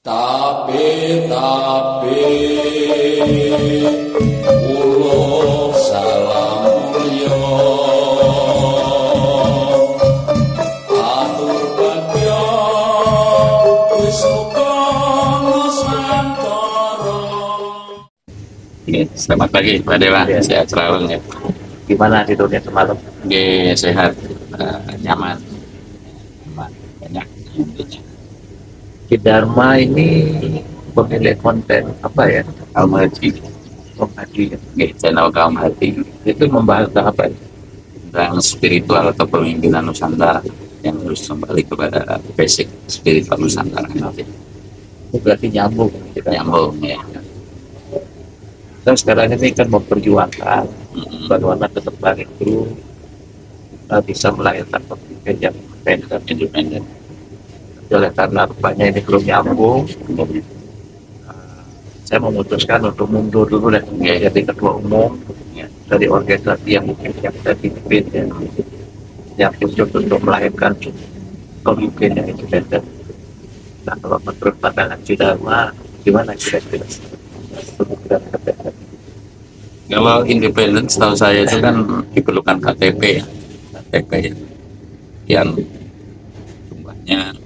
Tapi ulo salam mulya atur bagya wis muga nusantara. Selamat pagi Pak Dewa, sehat selalu ya. Gimana tidurnya semalam? Sehat, nyaman, banyak. Ki Dharma ini pemilik konten apa ya? Kaum Hati, channel Kaum Hati Itu membahas apa ya? tentang spiritual kepemimpinan Nusantara yang harus kembali kepada basic spiritual Nusantara. Itu berarti nyambung. Kita Nyambung ya. Kita sekarang ini kan memperjuangkan bagaimana ke depan itu kita bisa melahirkan pemimpin yang independen. Oleh karena rupanya ini belum nyambung, saya memutuskan untuk mundur dulu dan jadi ketua umum dari organisasi yang mungkin yang saya pimpin yang khusus untuk melahirkan pemimpin yang independen. Nah, kalau menurut pandangan Ki Dharma, gimana kira-kira? Kalau independen, setahu saya itu kan diperlukan KTP ya, yang jumlahnya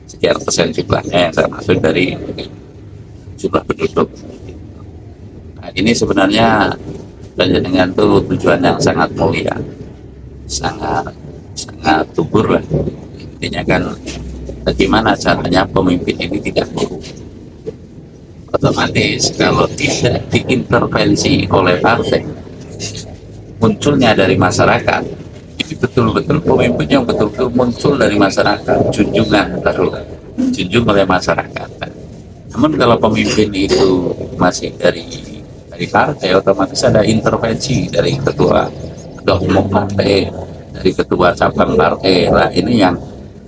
sekian persen jumlahnya yang saya maksud dari jumlah penduduk. Nah, ini sebenarnya dengan tuh tujuan yang sangat mulia, sangat subur lah. Intinya kan bagaimana caranya pemimpin ini tidak buruk. Otomatis kalau tidak diintervensi oleh partai, munculnya dari masyarakat, itu betul-betul pemimpin yang betul-betul muncul dari masyarakat, junjung oleh masyarakat. Namun kalau pemimpin itu masih dari partai, otomatis ada intervensi dari ketua umum partai, dari ketua cabang partai. Nah, ini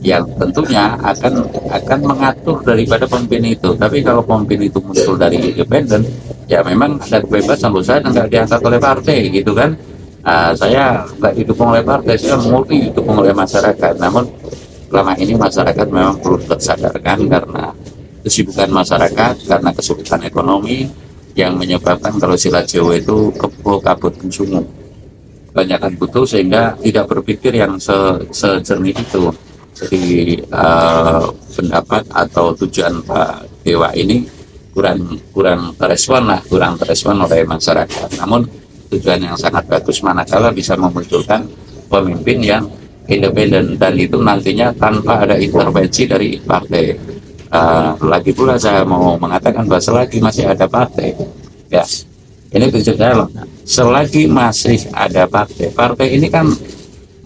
yang tentunya akan mengatur daripada pemimpin itu. Tapi kalau pemimpin itu muncul dari independen, ya memang ada kebebasan. Saya nggak diangkat oleh partai gitu kan. Saya nggak didukung oleh partai, saya murni didukung oleh masyarakat. Namun selama ini masyarakat memang perlu tersadarkan karena kesibukan masyarakat, karena kesulitan ekonomi yang menyebabkan kalau silat Jawa itu kebo kabut sumu, kebanyakan butuh sehingga tidak berpikir yang sejernih itu. Jadi pendapat atau tujuan Pak Dewa ini kurang terespon oleh masyarakat. Namun tujuan yang sangat bagus manakala bisa memunculkan pemimpin yang independen, dan itu nantinya tanpa ada intervensi dari partai. Lagi pula saya mau mengatakan bahwa selagi masih ada partai, ya ini tujuan saya, selagi masih ada partai ini kan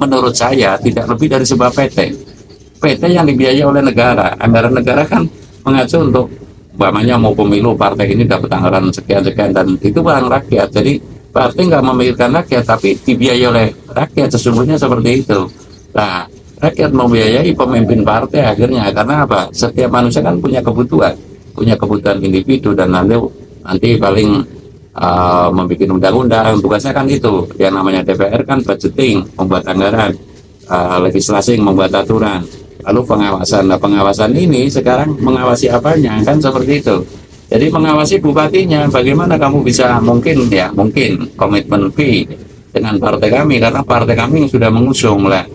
menurut saya tidak lebih dari sebuah PT yang dibiayai oleh negara. Anggaran negara kan mengacu untuk umpamanya mau pemilu, partai ini dapat anggaran sekian dan itu barang rakyat. Jadi partai nggak memikirkan rakyat, tapi dibiayai oleh rakyat, sesungguhnya seperti itu. Nah, rakyat membiayai pemimpin partai akhirnya, karena apa? Setiap manusia kan punya kebutuhan individu, dan nanti paling membuat undang-undang, tugasnya kan itu. Yang namanya DPR kan budgeting, membuat anggaran, legislasi, membuat aturan, lalu pengawasan. Nah, pengawasan ini sekarang mengawasi apanya? Kan seperti itu. Jadi mengawasi bupatinya, bagaimana kamu bisa mungkin komitmen fee dengan partai kami, karena partai kami yang sudah mengusung lah.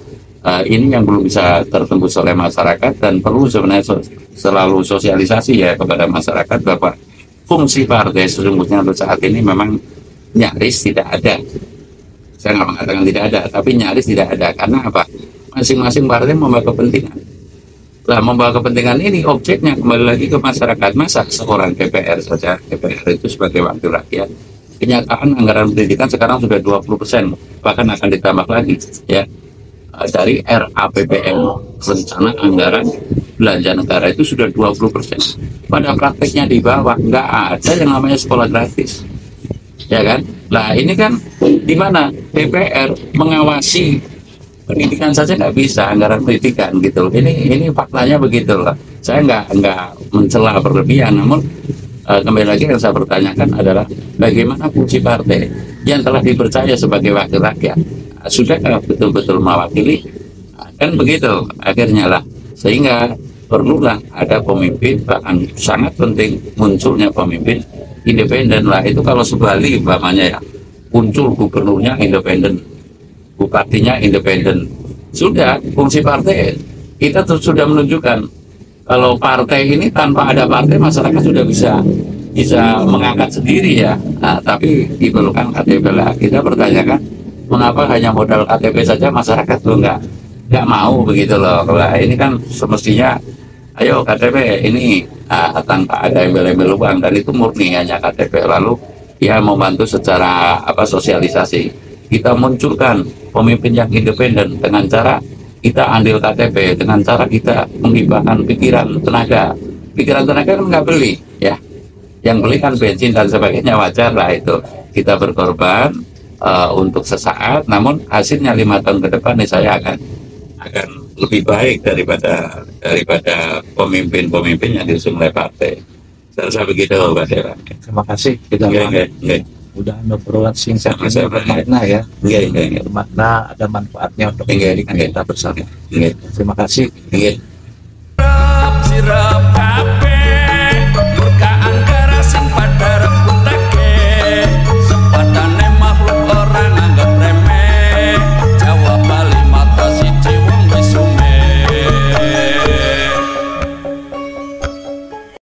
Ini yang belum bisa tertembus oleh masyarakat, dan perlu sebenarnya selalu sosialisasi ya kepada masyarakat bahwa fungsi partai sesungguhnya untuk saat ini memang nyaris tidak ada. Saya nggak mengatakan tidak ada, tapi nyaris tidak ada. Karena apa? Masing-masing partai membawa kepentingan. Nah, membawa kepentingan ini objeknya kembali lagi ke masyarakat. Masa seorang DPR saja, DPR itu sebagai wakil rakyat, kenyataan anggaran pendidikan sekarang sudah 20%, bahkan akan ditambah lagi ya, dari RAPBN, rencana anggaran belanja negara itu sudah 20%. Pada prakteknya di bawah nggak ada yang namanya sekolah gratis, ya kan? Nah, ini kan di mana DPR mengawasi pendidikan saja nggak bisa, anggaran pendidikan gitu. Ini faktanya begitu lah. Saya nggak mencela berlebihan, namun kembali lagi yang saya pertanyakan adalah bagaimana fungsi partai yang telah dipercaya sebagai wakil rakyat, sudah betul-betul mewakili, kan begitu akhirnya lah. Sehingga perlulah ada pemimpin, bahkan sangat penting munculnya pemimpin independen lah. Itu kalau sebali umpamanya ya, muncul gubernurnya independen, bupatinya independen, sudah fungsi partai kita sudah menunjukkan kalau partai ini tanpa ada partai masyarakat sudah bisa mengangkat sendiri ya. Nah, tapi diperlukan KTP lah. Kita pertanyakan mengapa hanya modal KTP saja masyarakat tuh nggak mau begitu loh. Nah, ini kan semestinya ayo KTP ini tanpa ada embel-embel uang, dan itu murni hanya KTP. Lalu ya membantu secara sosialisasi. Kita munculkan pemimpin yang independen dengan cara kita ambil KTP, dengan cara kita menghibahkan pikiran tenaga kan nggak beli ya, yang beli kan bensin dan sebagainya, wajar lah itu. Kita berkorban untuk sesaat, namun hasilnya 5 tahun ke depan nih saya akan lebih baik daripada pemimpin-pemimpin yang diusung oleh partai. Saya begitu Pak Dera. Terima kasih. Kita udah obrolan singkat ini bermakna ya. Bermakna, ada manfaatnya untuk kita bersama. Terima kasih. Sirap